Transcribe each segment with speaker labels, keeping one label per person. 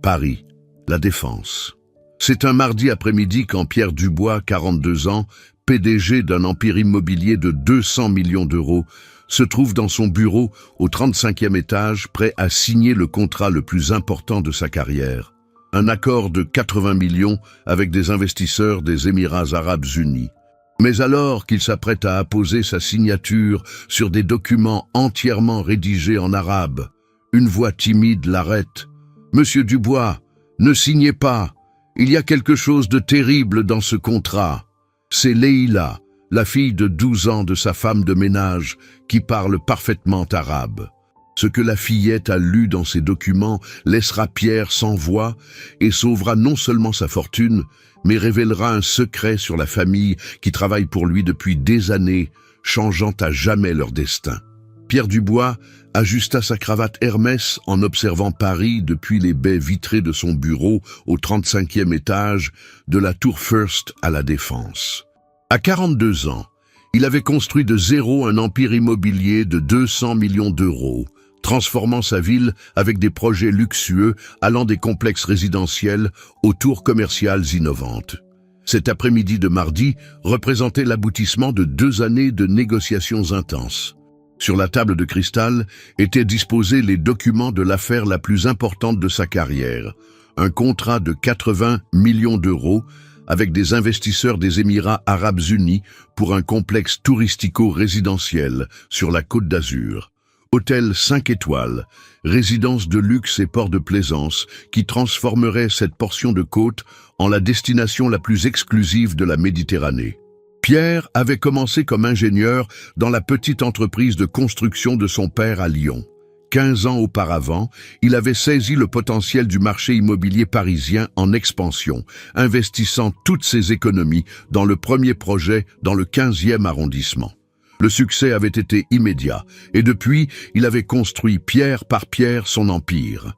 Speaker 1: Paris, La Défense. C'est un mardi après-midi quand Pierre Dubois, 42 ans, PDG d'un empire immobilier de 200 millions d'euros, se trouve dans son bureau au 35e étage, prêt à signer le contrat le plus important de sa carrière. Un accord de 80 millions avec des investisseurs des Émirats Arabes Unis. Mais alors qu'il s'apprête à apposer sa signature sur des documents entièrement rédigés en arabe, une voix timide l'arrête. « Monsieur Dubois, ne signez pas. Il y a quelque chose de terrible dans ce contrat. C'est Leïla, la fille de 12 ans de sa femme de ménage, qui parle parfaitement arabe. Ce que la fillette a lu dans ces documents laissera Pierre sans voix et sauvera non seulement sa fortune, mais révélera un secret sur la famille qui travaille pour lui depuis des années, changeant à jamais leur destin. » Pierre Dubois ajusta sa cravate Hermès en observant Paris depuis les baies vitrées de son bureau au 35e étage de la Tour First à La Défense. À 42 ans, il avait construit de zéro un empire immobilier de 200 millions d'euros, transformant sa ville avec des projets luxueux allant des complexes résidentiels aux tours commerciales innovantes. Cet après-midi de mardi représentait l'aboutissement de 2 années de négociations intenses. Sur la table de cristal étaient disposés les documents de l'affaire la plus importante de sa carrière, un contrat de 80 millions d'euros avec des investisseurs des Émirats Arabes Unis pour un complexe touristico-résidentiel sur la Côte d'Azur. Hôtel 5 étoiles, résidence de luxe et port de plaisance qui transformerait cette portion de côte en la destination la plus exclusive de la Méditerranée. Pierre avait commencé comme ingénieur dans la petite entreprise de construction de son père à Lyon. 15 ans auparavant, il avait saisi le potentiel du marché immobilier parisien en expansion, investissant toutes ses économies dans le premier projet dans le 15e arrondissement. Le succès avait été immédiat, et depuis, il avait construit pierre par pierre son empire.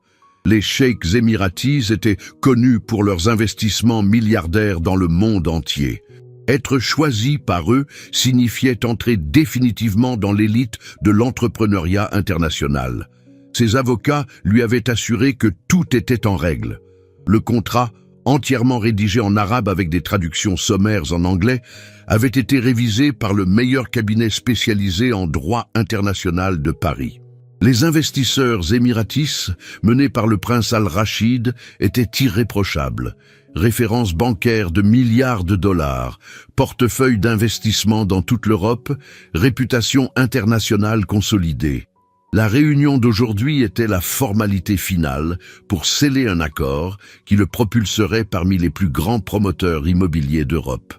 Speaker 1: Les cheikhs émiratis étaient connus pour leurs investissements milliardaires dans le monde entier. Être choisi par eux signifiait entrer définitivement dans l'élite de l'entrepreneuriat international. Ses avocats lui avaient assuré que tout était en règle. Le contrat, entièrement rédigé en arabe avec des traductions sommaires en anglais, avait été révisé par le meilleur cabinet spécialisé en droit international de Paris. Les investisseurs émiratis, menés par le prince Al-Rachid, étaient irréprochables. Référence bancaire de milliards de dollars, portefeuille d'investissement dans toute l'Europe, réputation internationale consolidée. La réunion d'aujourd'hui était la formalité finale pour sceller un accord qui le propulserait parmi les plus grands promoteurs immobiliers d'Europe.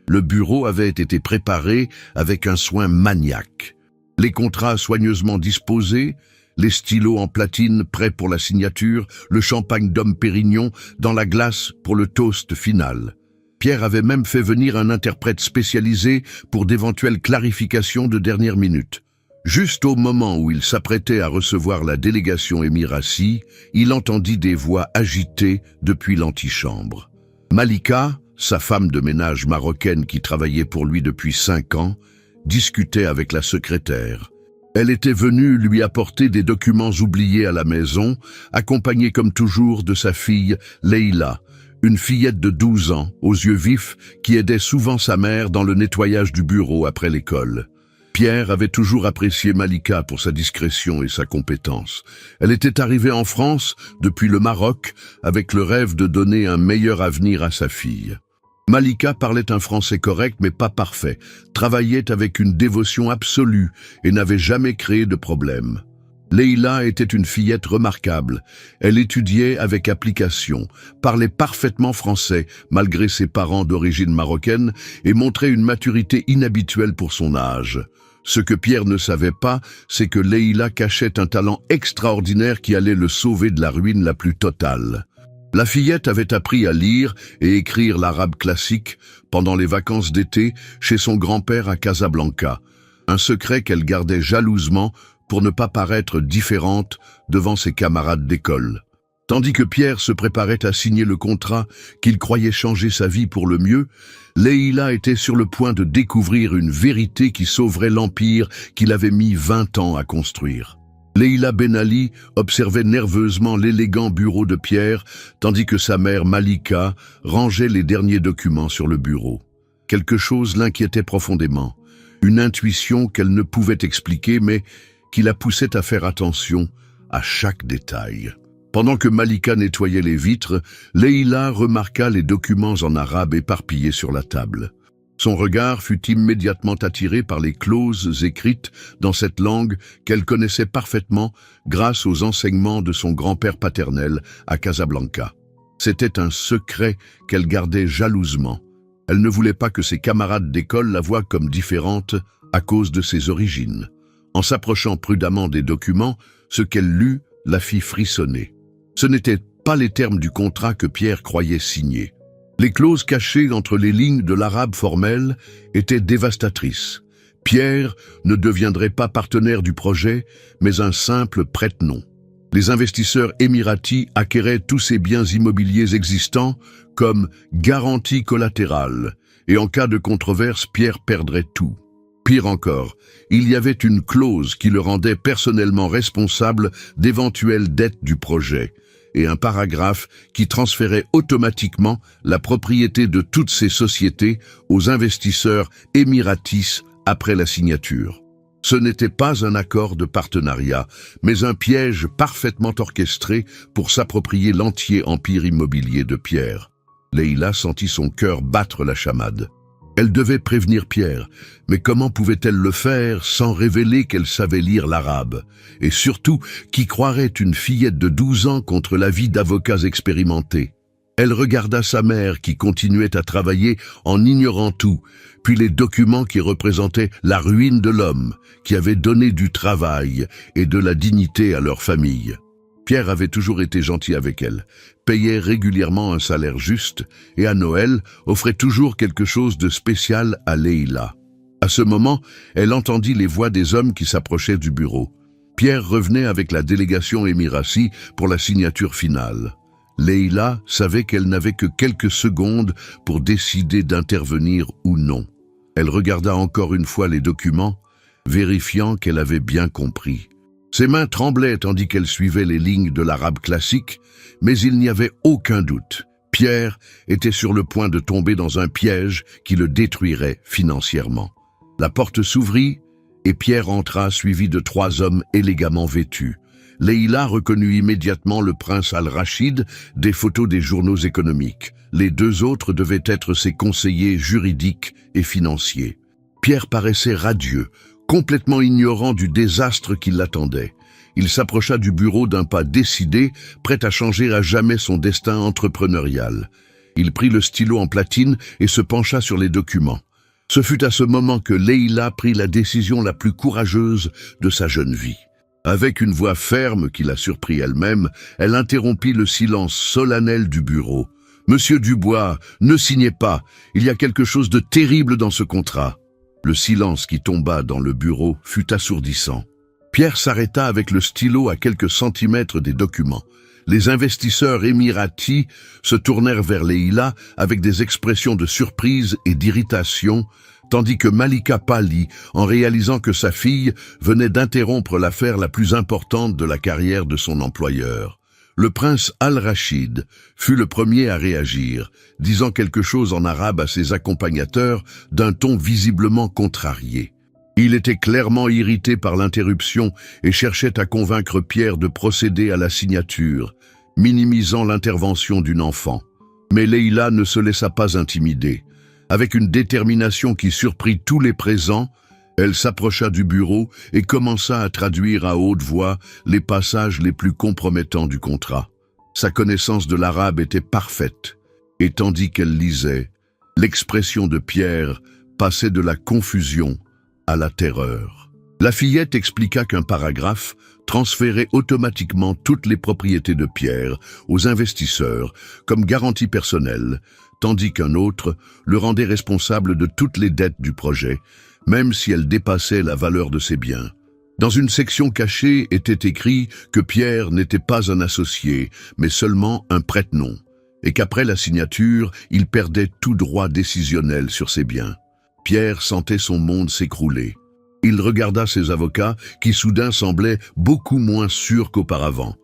Speaker 1: Le bureau avait été préparé avec un soin maniaque. Les contrats soigneusement disposés, les stylos en platine prêts pour la signature, le champagne Dom Pérignon dans la glace pour le toast final. Pierre avait même fait venir un interprète spécialisé pour d'éventuelles clarifications de dernière minute. Juste au moment où il s'apprêtait à recevoir la délégation émiratie, il entendit des voix agitées depuis l'antichambre. Malika, sa femme de ménage marocaine qui travaillait pour lui depuis 5 ans, discutait avec la secrétaire. Elle était venue lui apporter des documents oubliés à la maison, accompagnée comme toujours de sa fille, Leïla, une fillette de 12 ans, aux yeux vifs, qui aidait souvent sa mère dans le nettoyage du bureau après l'école. Pierre avait toujours apprécié Malika pour sa discrétion et sa compétence. Elle était arrivée en France, depuis le Maroc, avec le rêve de donner un meilleur avenir à sa fille. Malika parlait un français correct mais pas parfait, travaillait avec une dévotion absolue et n'avait jamais créé de problème. Leïla était une fillette remarquable. Elle étudiait avec application, parlait parfaitement français malgré ses parents d'origine marocaine et montrait une maturité inhabituelle pour son âge. Ce que Pierre ne savait pas, c'est que Leïla cachait un talent extraordinaire qui allait le sauver de la ruine la plus totale. La fillette avait appris à lire et écrire l'arabe classique pendant les vacances d'été chez son grand-père à Casablanca, un secret qu'elle gardait jalousement pour ne pas paraître différente devant ses camarades d'école. Tandis que Pierre se préparait à signer le contrat qu'il croyait changer sa vie pour le mieux, Leïla était sur le point de découvrir une vérité qui sauverait l'empire qu'il avait mis 20 ans à construire. Leïla Ben Ali observait nerveusement l'élégant bureau de Pierre, tandis que sa mère Malika rangeait les derniers documents sur le bureau. Quelque chose l'inquiétait profondément, une intuition qu'elle ne pouvait expliquer, mais qui la poussait à faire attention à chaque détail. Pendant que Malika nettoyait les vitres, Leïla remarqua les documents en arabe éparpillés sur la table. Son regard fut immédiatement attiré par les clauses écrites dans cette langue qu'elle connaissait parfaitement grâce aux enseignements de son grand-père paternel à Casablanca. C'était un secret qu'elle gardait jalousement. Elle ne voulait pas que ses camarades d'école la voient comme différente à cause de ses origines. En s'approchant prudemment des documents, ce qu'elle lut la fit frissonner. Ce n'étaient pas les termes du contrat que Pierre croyait signer. Les clauses cachées entre les lignes de l'arabe formel étaient dévastatrices. Pierre ne deviendrait pas partenaire du projet, mais un simple prête-nom. Les investisseurs émiratis acquéraient tous ces biens immobiliers existants comme garantie collatérale, et en cas de controverse, Pierre perdrait tout. Pire encore, il y avait une clause qui le rendait personnellement responsable d'éventuelles dettes du projet, et un paragraphe qui transférait automatiquement la propriété de toutes ces sociétés aux investisseurs émiratis après la signature. Ce n'était pas un accord de partenariat, mais un piège parfaitement orchestré pour s'approprier l'entier empire immobilier de Pierre. Leïla sentit son cœur battre la chamade. Elle devait prévenir Pierre, mais comment pouvait-elle le faire sans révéler qu'elle savait lire l'arabe? Et surtout, qui croirait une fillette de 12 ans contre l'avis d'avocats expérimentés? Elle regarda sa mère qui continuait à travailler en ignorant tout, puis les documents qui représentaient la ruine de l'homme, qui avait donné du travail et de la dignité à leur famille. Pierre avait toujours été gentil avec elle, payait régulièrement un salaire juste et à Noël offrait toujours quelque chose de spécial à Leïla. À ce moment, elle entendit les voix des hommes qui s'approchaient du bureau. Pierre revenait avec la délégation émirati pour la signature finale. Leïla savait qu'elle n'avait que quelques secondes pour décider d'intervenir ou non. Elle regarda encore une fois les documents, vérifiant qu'elle avait bien compris. Ses mains tremblaient tandis qu'elle suivait les lignes de l'arabe classique, mais il n'y avait aucun doute. Pierre était sur le point de tomber dans un piège qui le détruirait financièrement. La porte s'ouvrit et Pierre entra suivi de 3 hommes élégamment vêtus. Leïla reconnut immédiatement le prince Al-Rachid des photos des journaux économiques. Les 2 autres devaient être ses conseillers juridiques et financiers. Pierre paraissait radieux, complètement ignorant du désastre qui l'attendait. Il s'approcha du bureau d'un pas décidé, prêt à changer à jamais son destin entrepreneurial. Il prit le stylo en platine et se pencha sur les documents. Ce fut à ce moment que Leïla prit la décision la plus courageuse de sa jeune vie. Avec une voix ferme qui la surprit elle-même, elle interrompit le silence solennel du bureau. « Monsieur Dubois, ne signez pas, il y a quelque chose de terrible dans ce contrat. » Le silence qui tomba dans le bureau fut assourdissant. Pierre s'arrêta avec le stylo à quelques centimètres des documents. Les investisseurs émiratis se tournèrent vers Leïla avec des expressions de surprise et d'irritation, tandis que Malika pâlit en réalisant que sa fille venait d'interrompre l'affaire la plus importante de la carrière de son employeur. Le prince Al-Rachid fut le premier à réagir, disant quelque chose en arabe à ses accompagnateurs d'un ton visiblement contrarié. Il était clairement irrité par l'interruption et cherchait à convaincre Pierre de procéder à la signature, minimisant l'intervention d'une enfant. Mais Leïla ne se laissa pas intimider. Avec une détermination qui surprit tous les présents, elle s'approcha du bureau et commença à traduire à haute voix les passages les plus compromettants du contrat. Sa connaissance de l'arabe était parfaite, et tandis qu'elle lisait, l'expression de Pierre passait de la confusion à la terreur. La fillette expliqua qu'un paragraphe transférait automatiquement toutes les propriétés de Pierre aux investisseurs comme garantie personnelle, tandis qu'un autre le rendait responsable de toutes les dettes du projet, même si elles dépassaient la valeur de ses biens. Dans une section cachée était écrit que Pierre n'était pas un associé, mais seulement un prête-nom, et qu'après la signature, il perdait tout droit décisionnel sur ses biens. Pierre sentait son monde s'écrouler. Il regarda ses avocats, qui soudain semblaient beaucoup moins sûrs qu'auparavant.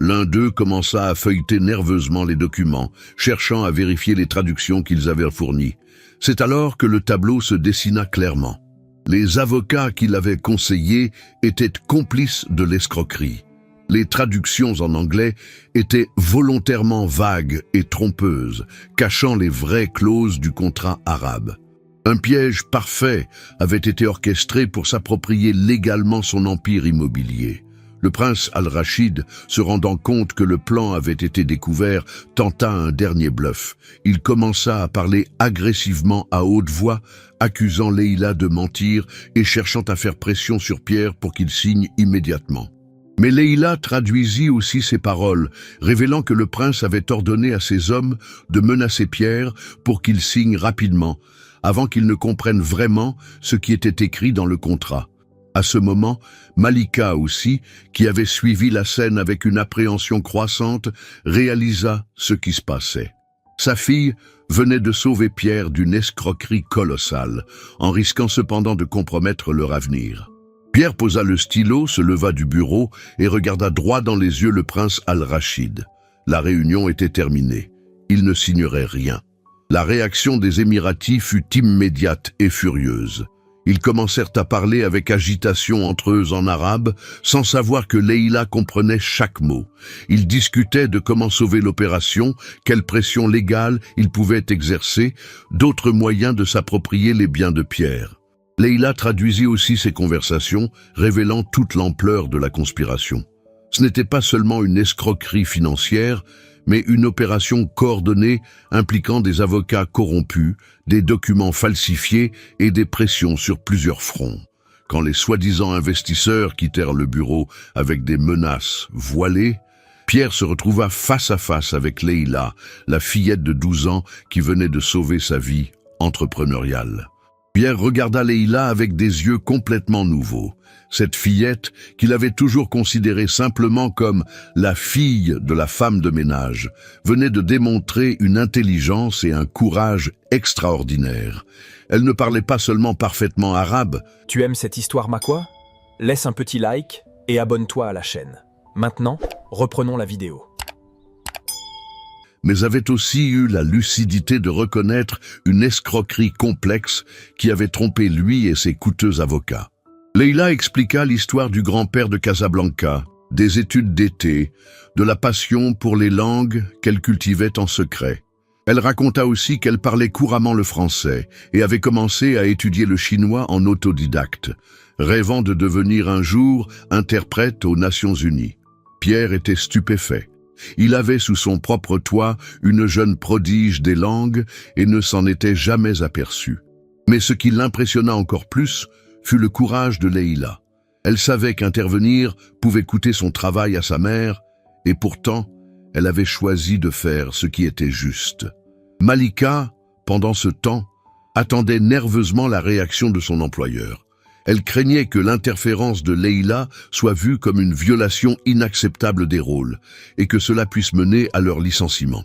Speaker 1: L'un d'eux commença à feuilleter nerveusement les documents, cherchant à vérifier les traductions qu'ils avaient fournies. C'est alors que le tableau se dessina clairement. Les avocats qui l'avaient conseillé étaient complices de l'escroquerie. Les traductions en anglais étaient volontairement vagues et trompeuses, cachant les vraies clauses du contrat arabe. Un piège parfait avait été orchestré pour s'approprier légalement son empire immobilier. Le prince Al-Rachid, se rendant compte que le plan avait été découvert, tenta un dernier bluff. Il commença à parler agressivement à haute voix, accusant Leïla de mentir et cherchant à faire pression sur Pierre pour qu'il signe immédiatement. Mais Leïla traduisit aussi ses paroles, révélant que le prince avait ordonné à ses hommes de menacer Pierre pour qu'il signe rapidement, avant qu'il ne comprenne vraiment ce qui était écrit dans le contrat. À ce moment, Malika aussi, qui avait suivi la scène avec une appréhension croissante, réalisa ce qui se passait. Sa fille venait de sauver Pierre d'une escroquerie colossale, en risquant cependant de compromettre leur avenir. Pierre posa le stylo, se leva du bureau et regarda droit dans les yeux le prince Al-Rachid. La réunion était terminée. Il ne signerait rien. La réaction des Émiratis fut immédiate et furieuse. Ils commencèrent à parler avec agitation entre eux en arabe, sans savoir que Leïla comprenait chaque mot. Ils discutaient de comment sauver l'opération, quelle pression légale ils pouvaient exercer, d'autres moyens de s'approprier les biens de Pierre. Leïla traduisit aussi ces conversations, révélant toute l'ampleur de la conspiration. Ce n'était pas seulement une escroquerie financière, mais une opération coordonnée impliquant des avocats corrompus, des documents falsifiés et des pressions sur plusieurs fronts. Quand les soi-disant investisseurs quittèrent le bureau avec des menaces voilées, Pierre se retrouva face à face avec Leïla, la fillette de 12 ans qui venait de sauver sa vie entrepreneuriale. Pierre regarda Leïla avec des yeux complètement nouveaux. Cette fillette, qu'il avait toujours considérée simplement comme la fille de la femme de ménage, venait de démontrer une intelligence et un courage extraordinaires. Elle ne parlait pas seulement parfaitement arabe.
Speaker 2: Tu aimes cette histoire, Makwa? Laisse un petit like et abonne-toi à la chaîne. Maintenant, reprenons la vidéo.
Speaker 1: Mais avait aussi eu la lucidité de reconnaître une escroquerie complexe qui avait trompé lui et ses coûteux avocats. Leïla expliqua l'histoire du grand-père de Casablanca, des études d'été, de la passion pour les langues qu'elle cultivait en secret. Elle raconta aussi qu'elle parlait couramment le français et avait commencé à étudier le chinois en autodidacte, rêvant de devenir un jour interprète aux Nations Unies. Pierre était stupéfait. Il avait sous son propre toit une jeune prodige des langues et ne s'en était jamais aperçu. Mais ce qui l'impressionna encore plus fut le courage de Leïla. Elle savait qu'intervenir pouvait coûter son travail à sa mère, et pourtant, elle avait choisi de faire ce qui était juste. Malika, pendant ce temps, attendait nerveusement la réaction de son employeur. Elle craignait que l'interférence de Leïla soit vue comme une violation inacceptable des rôles et que cela puisse mener à leur licenciement.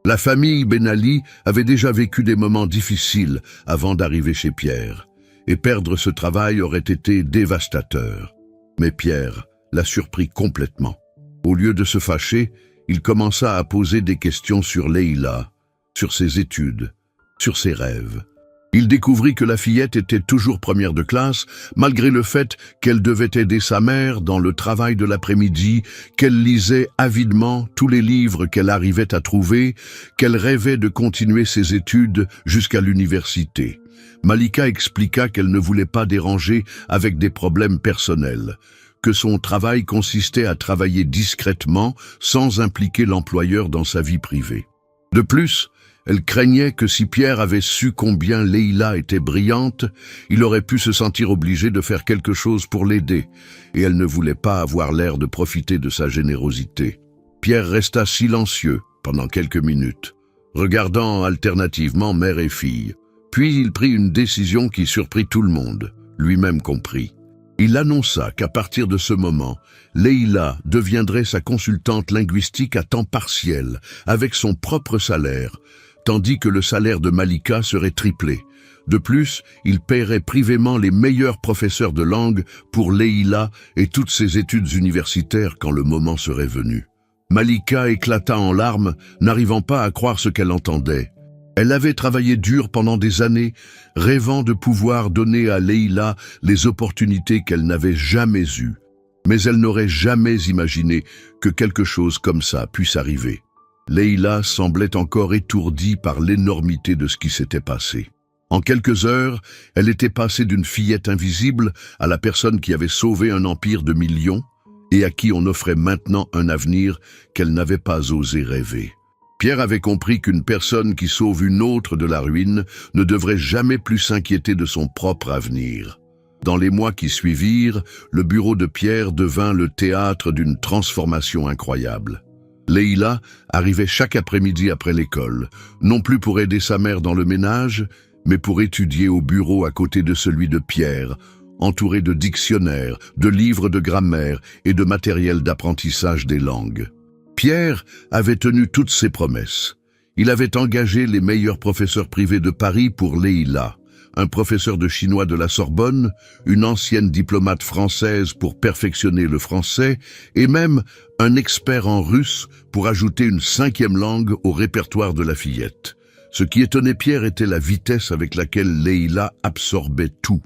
Speaker 1: La famille Ben Ali avait déjà vécu des moments difficiles avant d'arriver chez Pierre, et perdre ce travail aurait été dévastateur. Mais Pierre la surprit complètement. Au lieu de se fâcher, il commença à poser des questions sur Leïla, sur ses études, sur ses rêves. Il découvrit que la fillette était toujours première de classe, malgré le fait qu'elle devait aider sa mère dans le travail de l'après-midi, qu'elle lisait avidement tous les livres qu'elle arrivait à trouver, qu'elle rêvait de continuer ses études jusqu'à l'université. Malika expliqua qu'elle ne voulait pas déranger avec des problèmes personnels, que son travail consistait à travailler discrètement sans impliquer l'employeur dans sa vie privée. De plus, elle craignait que si Pierre avait su combien Leïla était brillante, il aurait pu se sentir obligé de faire quelque chose pour l'aider, et elle ne voulait pas avoir l'air de profiter de sa générosité. Pierre resta silencieux pendant quelques minutes, regardant alternativement mère et fille. Puis il prit une décision qui surprit tout le monde, lui-même compris. Il annonça qu'à partir de ce moment, Leïla deviendrait sa consultante linguistique à temps partiel, avec son propre salaire, tandis que le salaire de Malika serait triplé, De plus, il paierait privément les meilleurs professeurs de langue pour Leïla et toutes ses études universitaires quand le moment serait venu. Malika éclata en larmes, n'arrivant pas à croire ce qu'elle entendait. Elle avait travaillé dur pendant des années, rêvant de pouvoir donner à Leïla les opportunités qu'elle n'avait jamais eues. Mais elle n'aurait jamais imaginé que quelque chose comme ça puisse arriver. Leïla semblait encore étourdie par l'énormité de ce qui s'était passé. En quelques heures, elle était passée d'une fillette invisible à la personne qui avait sauvé un empire de millions et à qui on offrait maintenant un avenir qu'elle n'avait pas osé rêver. Pierre avait compris qu'une personne qui sauve une autre de la ruine ne devrait jamais plus s'inquiéter de son propre avenir. Dans les mois qui suivirent, le bureau de Pierre devint le théâtre d'une transformation incroyable. Leïla arrivait chaque après-midi après l'école, non plus pour aider sa mère dans le ménage, mais pour étudier au bureau à côté de celui de Pierre, entouré de dictionnaires, de livres de grammaire et de matériel d'apprentissage des langues. Pierre avait tenu toutes ses promesses. Il avait engagé les meilleurs professeurs privés de Paris pour Leïla, un professeur de chinois de la Sorbonne, une ancienne diplomate française pour perfectionner le français, et même un expert en russe pour ajouter une 5e langue au répertoire de la fillette. Ce qui étonnait Pierre était la vitesse avec laquelle Leïla absorbait tout.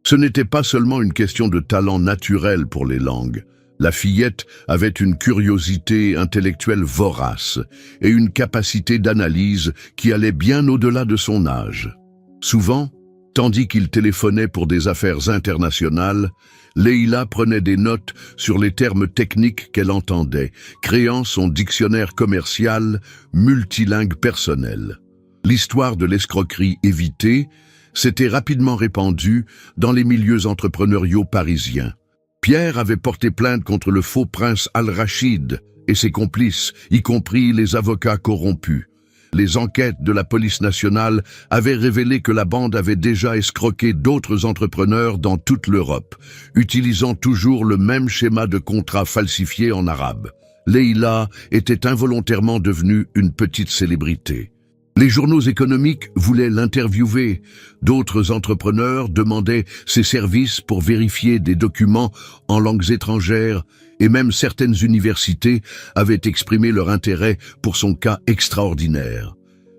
Speaker 1: Ce n'était pas seulement une question de talent naturel pour les langues. La fillette avait une curiosité intellectuelle vorace et une capacité d'analyse qui allait bien au-delà de son âge. Souvent, tandis qu'il téléphonait pour des affaires internationales, Leïla prenait des notes sur les termes techniques qu'elle entendait, créant son dictionnaire commercial multilingue personnel. L'histoire de l'escroquerie évitée s'était rapidement répandue dans les milieux entrepreneuriaux parisiens. Pierre avait porté plainte contre le faux prince Al-Rachid et ses complices, y compris les avocats corrompus. Les enquêtes de la police nationale avaient révélé que la bande avait déjà escroqué d'autres entrepreneurs dans toute l'Europe, utilisant toujours le même schéma de contrat falsifié en arabe. Leïla était involontairement devenue une petite célébrité. Les journaux économiques voulaient l'interviewer. D'autres entrepreneurs demandaient ses services pour vérifier des documents en langues étrangères et même certaines universités avaient exprimé leur intérêt pour son cas extraordinaire.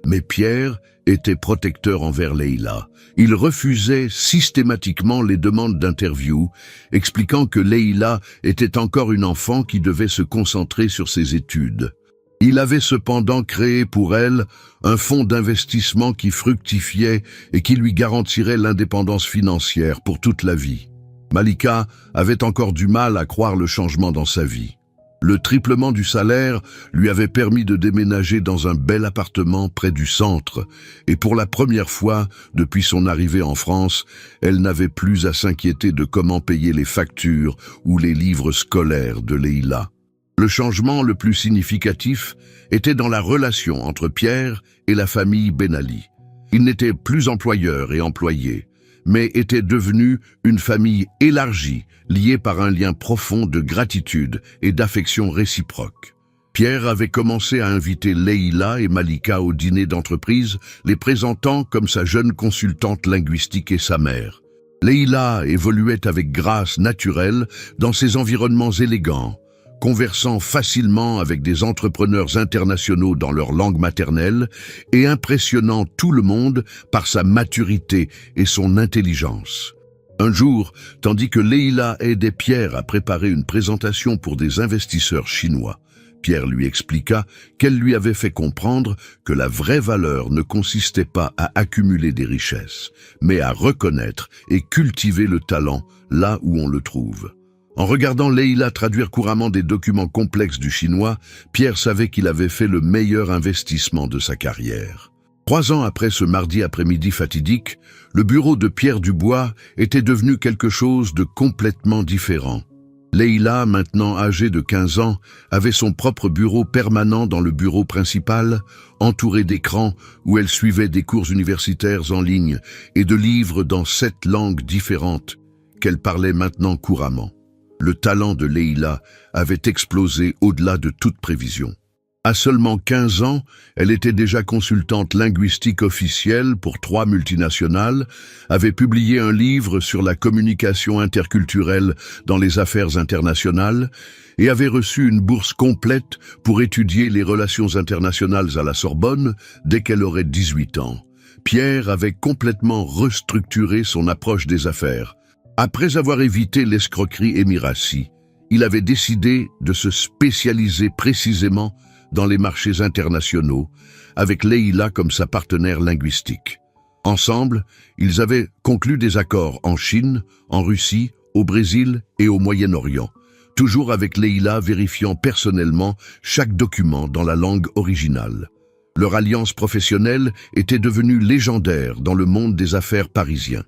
Speaker 1: Mais Pierre était protecteur envers Leïla. Il refusait systématiquement les demandes d'interview, expliquant que Leïla était encore une enfant qui devait se concentrer sur ses études. Il avait cependant créé pour elle un fonds d'investissement qui fructifiait et qui lui garantirait l'indépendance financière pour toute la vie. Malika avait encore du mal à croire le changement dans sa vie. Le triplement du salaire lui avait permis de déménager dans un bel appartement près du centre, et pour la première fois depuis son arrivée en France, elle n'avait plus à s'inquiéter de comment payer les factures ou les livres scolaires de Leïla. Le changement le plus significatif était dans la relation entre Pierre et la famille Ben Ali. Il n'était plus employeur et employé, mais était devenu une famille élargie, liée par un lien profond de gratitude et d'affection réciproque. Pierre avait commencé à inviter Leïla et Malika au dîner d'entreprise, les présentant comme sa jeune consultante linguistique et sa mère. Leïla évoluait avec grâce naturelle dans ces environnements élégants, conversant facilement avec des entrepreneurs internationaux dans leur langue maternelle et impressionnant tout le monde par sa maturité et son intelligence. Un jour, tandis que Leïla aidait Pierre à préparer une présentation pour des investisseurs chinois, Pierre lui expliqua qu'elle lui avait fait comprendre que la vraie valeur ne consistait pas à accumuler des richesses, mais à reconnaître et cultiver le talent là où on le trouve. En regardant Leïla traduire couramment des documents complexes du chinois, Pierre savait qu'il avait fait le meilleur investissement de sa carrière. 3 ans après ce mardi après-midi fatidique, le bureau de Pierre Dubois était devenu quelque chose de complètement différent. Leïla, maintenant âgée de 15 ans, avait son propre bureau permanent dans le bureau principal, entouré d'écrans où elle suivait des cours universitaires en ligne et de livres dans 7 langues différentes qu'elle parlait maintenant couramment. Le talent de Leïla avait explosé au-delà de toute prévision. À seulement 15 ans, elle était déjà consultante linguistique officielle pour 3 multinationales, avait publié un livre sur la communication interculturelle dans les affaires internationales et avait reçu une bourse complète pour étudier les relations internationales à la Sorbonne dès qu'elle aurait 18 ans. Pierre avait complètement restructuré son approche des affaires. Après avoir évité l'escroquerie émiratie, il avait décidé de se spécialiser précisément dans les marchés internationaux, avec Leïla comme sa partenaire linguistique. Ensemble, ils avaient conclu des accords en Chine, en Russie, au Brésil et au Moyen-Orient, toujours avec Leïla vérifiant personnellement chaque document dans la langue originale. Leur alliance professionnelle était devenue légendaire dans le monde des affaires parisien.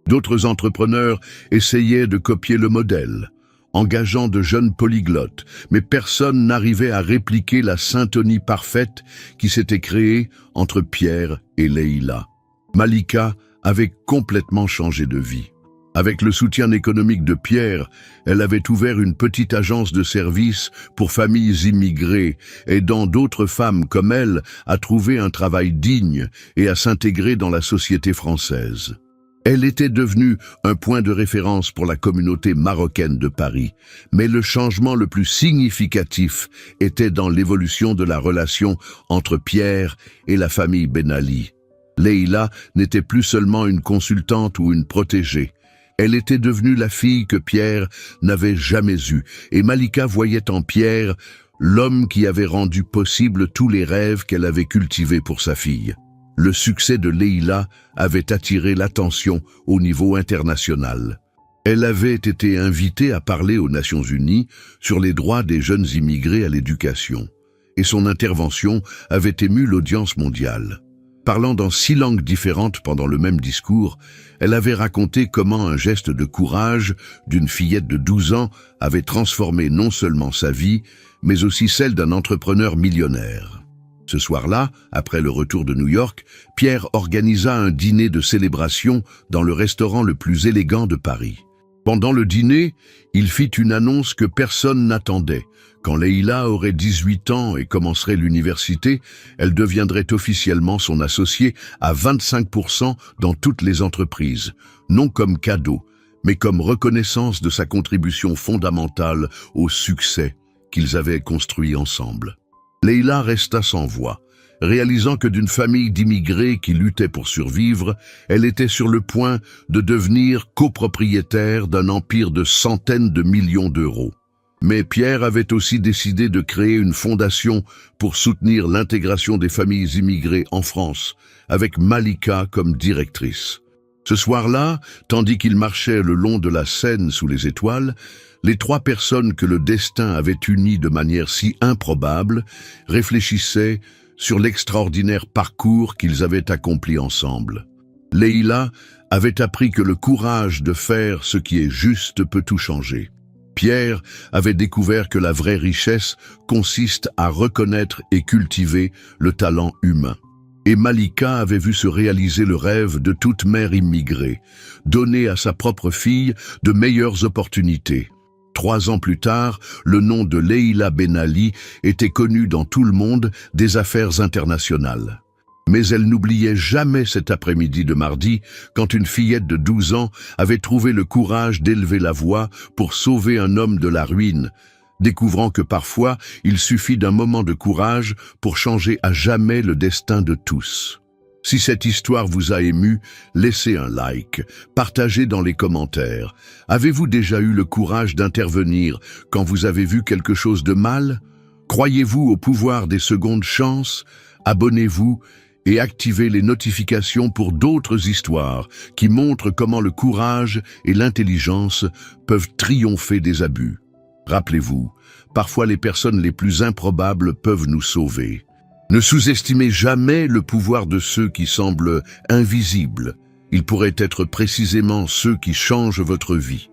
Speaker 1: D'autres entrepreneurs essayaient de copier le modèle, engageant de jeunes polyglottes, mais personne n'arrivait à répliquer la syntonie parfaite qui s'était créée entre Pierre et Leïla. Malika avait complètement changé de vie. Avec le soutien économique de Pierre, elle avait ouvert une petite agence de services pour familles immigrées, aidant d'autres femmes comme elle à trouver un travail digne et à s'intégrer dans la société française. Elle était devenue un point de référence pour la communauté marocaine de Paris, mais le changement le plus significatif était dans l'évolution de la relation entre Pierre et la famille Ben Ali. Leïla n'était plus seulement une consultante ou une protégée. Elle était devenue la fille que Pierre n'avait jamais eue, et Malika voyait en Pierre l'homme qui avait rendu possible tous les rêves qu'elle avait cultivés pour sa fille. Le succès de Leïla avait attiré l'attention au niveau international. Elle avait été invitée à parler aux Nations Unies sur les droits des jeunes immigrés à l'éducation, et son intervention avait ému l'audience mondiale. Parlant dans 6 langues différentes pendant le même discours, elle avait raconté comment un geste de courage d'une fillette de 12 ans avait transformé non seulement sa vie, mais aussi celle d'un entrepreneur millionnaire. Ce soir-là, après le retour de New York, Pierre organisa un dîner de célébration dans le restaurant le plus élégant de Paris. Pendant le dîner, il fit une annonce que personne n'attendait. Quand Leïla aurait 18 ans et commencerait l'université, elle deviendrait officiellement son associée à 25% dans toutes les entreprises, non comme cadeau, mais comme reconnaissance de sa contribution fondamentale au succès qu'ils avaient construit ensemble. Leïla resta sans voix, réalisant que d'une famille d'immigrés qui luttaient pour survivre, elle était sur le point de devenir copropriétaire d'un empire de centaines de millions d'euros. Mais Pierre avait aussi décidé de créer une fondation pour soutenir l'intégration des familles immigrées en France, avec Malika comme directrice. Ce soir-là, tandis qu'il marchait le long de la Seine sous les étoiles, les 3 personnes que le destin avait unies de manière si improbable réfléchissaient sur l'extraordinaire parcours qu'ils avaient accompli ensemble. Leïla avait appris que le courage de faire ce qui est juste peut tout changer. Pierre avait découvert que la vraie richesse consiste à reconnaître et cultiver le talent humain. Et Malika avait vu se réaliser le rêve de toute mère immigrée, donner à sa propre fille de meilleures opportunités. 3 ans plus tard, le nom de Leïla Ben Ali était connu dans tout le monde des affaires internationales. Mais elle n'oubliait jamais cet après-midi de mardi, quand une fillette de 12 ans avait trouvé le courage d'élever la voix pour sauver un homme de la ruine, découvrant que parfois il suffit d'un moment de courage pour changer à jamais le destin de tous. Si cette histoire vous a ému, laissez un like, partagez dans les commentaires. Avez-vous déjà eu le courage d'intervenir quand vous avez vu quelque chose de mal? Croyez-vous au pouvoir des secondes chances? Abonnez-vous et activez les notifications pour d'autres histoires qui montrent comment le courage et l'intelligence peuvent triompher des abus. Rappelez-vous, parfois les personnes les plus improbables peuvent nous sauver. Ne sous-estimez jamais le pouvoir de ceux qui semblent invisibles. Ils pourraient être précisément ceux qui changent votre vie.